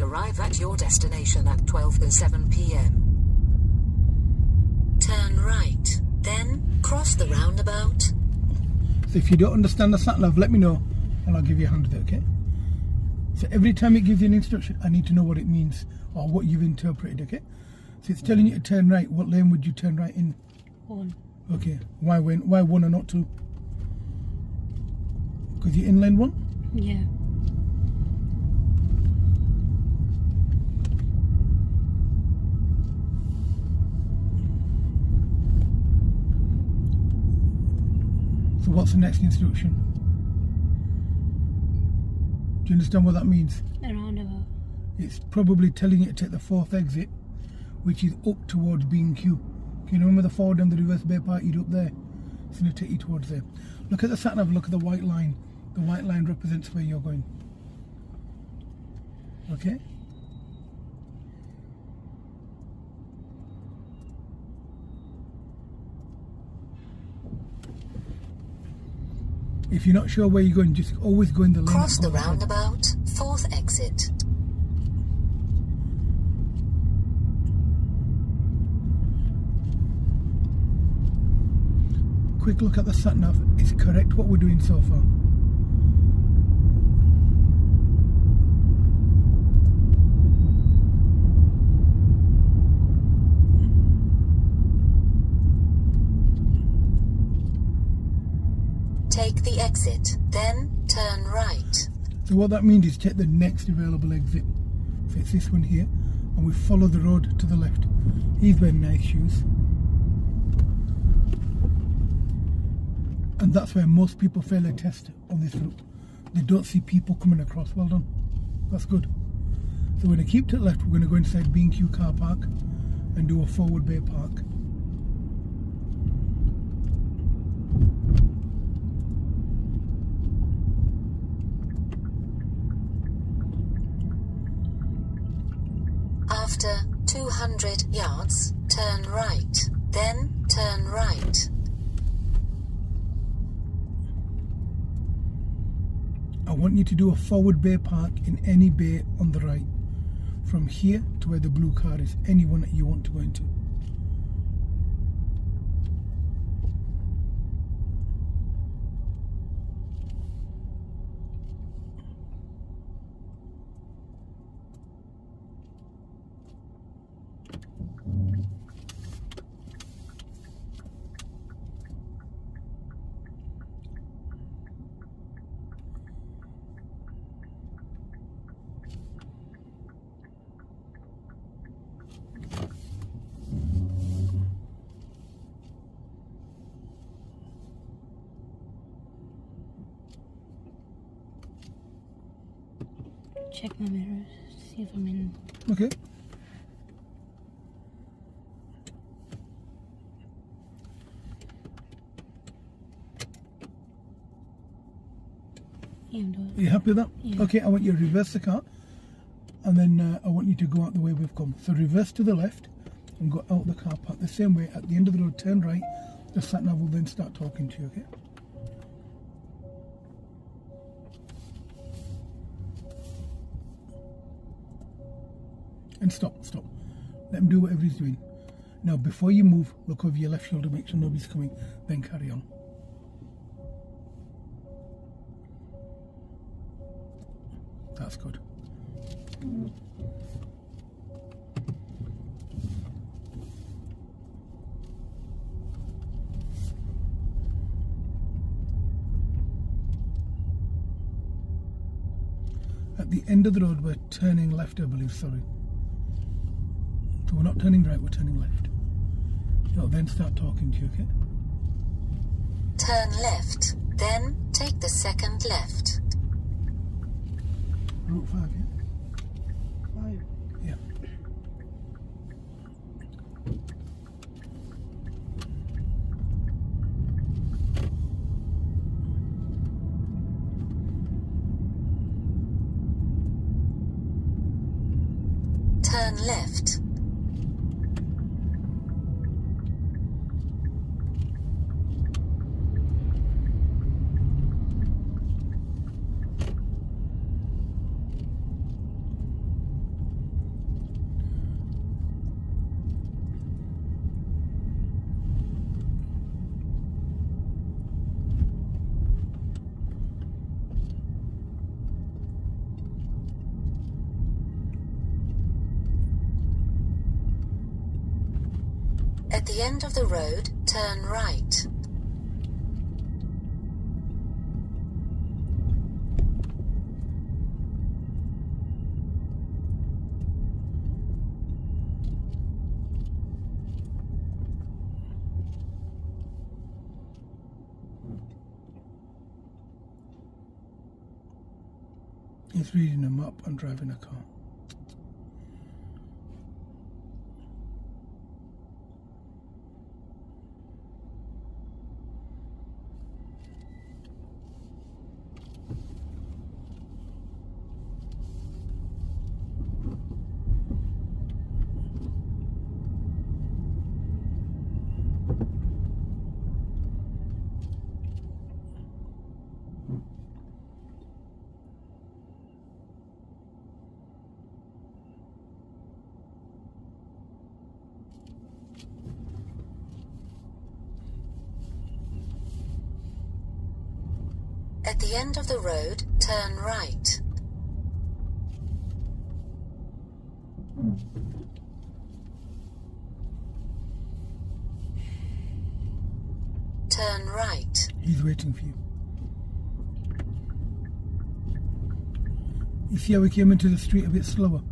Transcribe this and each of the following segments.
arrive at your destination at 12:07 p.m. Turn right, then cross the roundabout. So if you don't understand the sat nav, let me know and I'll give you a hand with it, okay? So every time it gives you an instruction, I need to know what it means or what you've interpreted, okay? So it's telling you to turn right. What lane would you turn right in? 1. Okay. Why 1 and not 2? Because you're in lane 1? Yeah. So what's the next instruction? Do you understand what that means? The roundabout. It's probably telling you to take the 4th exit, which is up towards B&Q. Can you remember the forward and the reverse bay party up there? It's going to take you towards there. Look at the sat nav, look at the white line. The white line represents where you're going. Okay? If you're not sure where you're going, just always go in the lane. Cross the roundabout, 4th exit. Quick look at the sat nav. It's correct what we're doing so far. Take the exit, then turn right. So what that means is take the next available exit. So it's this one here, and we follow the road to the left. He's wearing nice shoes. And that's where most people fail a test on this route. They don't see people coming across. Well done. That's good. So we're going to keep to the left. We're going to go inside B&Q car park and do a forward bay park. After 200 yards, turn right, then turn right. I want you to do a forward bay park in any bay on the right. From here to where the blue car is, any one that you want to go into. Check my mirrors, see if I'm in. Okay. Yeah, I'm doing. Are you happy with that? Yeah. Okay, I want you to reverse the car, and then I want you to go out the way we've come. So reverse to the left and go out the car park the same way. At the end of the road, turn right. The sat nav will then start talking to you, okay? And stop. Let him do whatever he's doing. Now, before you move, look over your left shoulder, make sure nobody's coming, then carry on. That's good. At the end of the road, we're turning left, I believe, sorry. So we're not turning right, we're turning left. It'll then start talking to you, okay? Turn left, then take the second left. Route 5, yeah? 5? Yeah. Turn left. At the end of the road, turn right. He's reading a map and driving a car. At the end of the road, turn right. Turn right. He's waiting for you. You see how we came into the street a bit slower?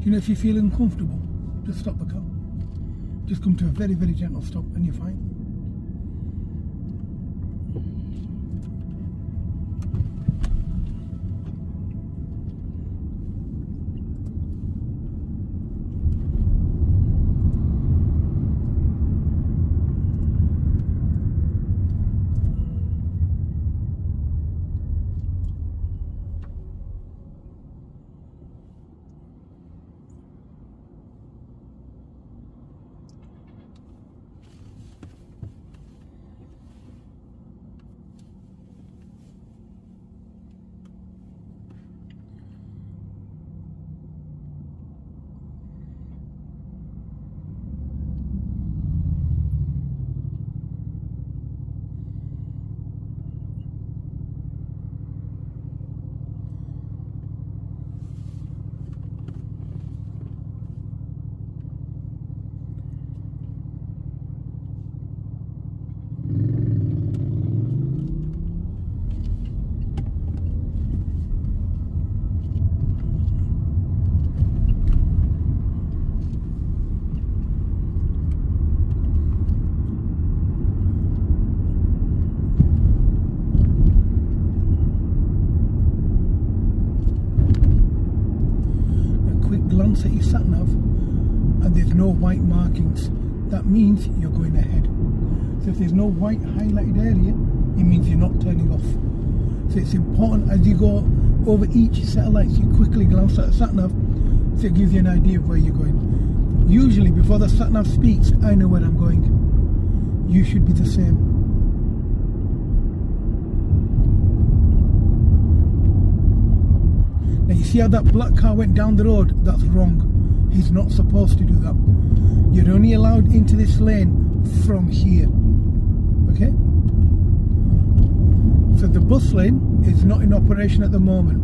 You know, if you feel uncomfortable, just stop the car. Just come to a very, very gentle stop and you're fine. Glance at your sat-nav and there's no white markings, that means you're going ahead. So if there's no white highlighted area, it means you're not turning off. So it's important as you go over each set of lights, you quickly glance at the sat-nav so it gives you an idea of where you're going. Usually before the sat-nav speaks, I know where I'm going. You should be the same. Now you see how that black car went down the road? That's wrong. He's not supposed to do that. You're only allowed into this lane from here. Okay? So the bus lane is not in operation at the moment.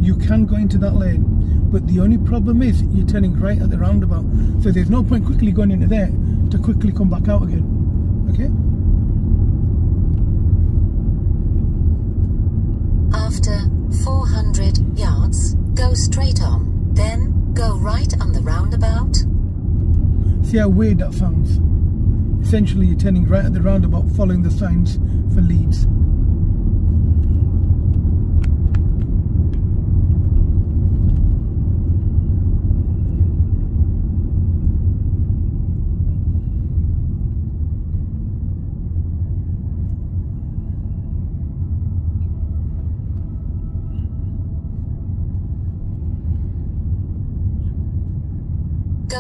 You can go into that lane, but the only problem is you're turning right at the roundabout. So there's no point quickly going into there to quickly come back out again. Okay? After 400 yards, go straight on, then go right on the roundabout. See how weird that sounds? Essentially you're turning right at the roundabout following the signs for Leeds.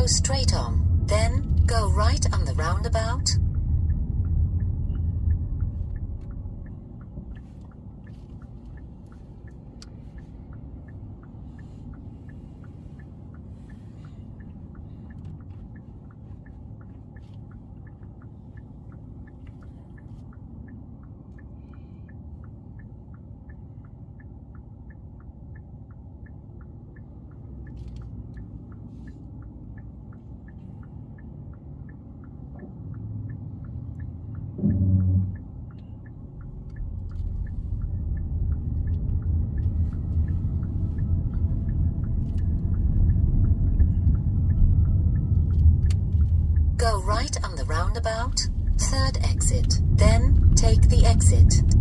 go straight on, then go right on the roundabout. Go right on the roundabout, third exit, then take the exit.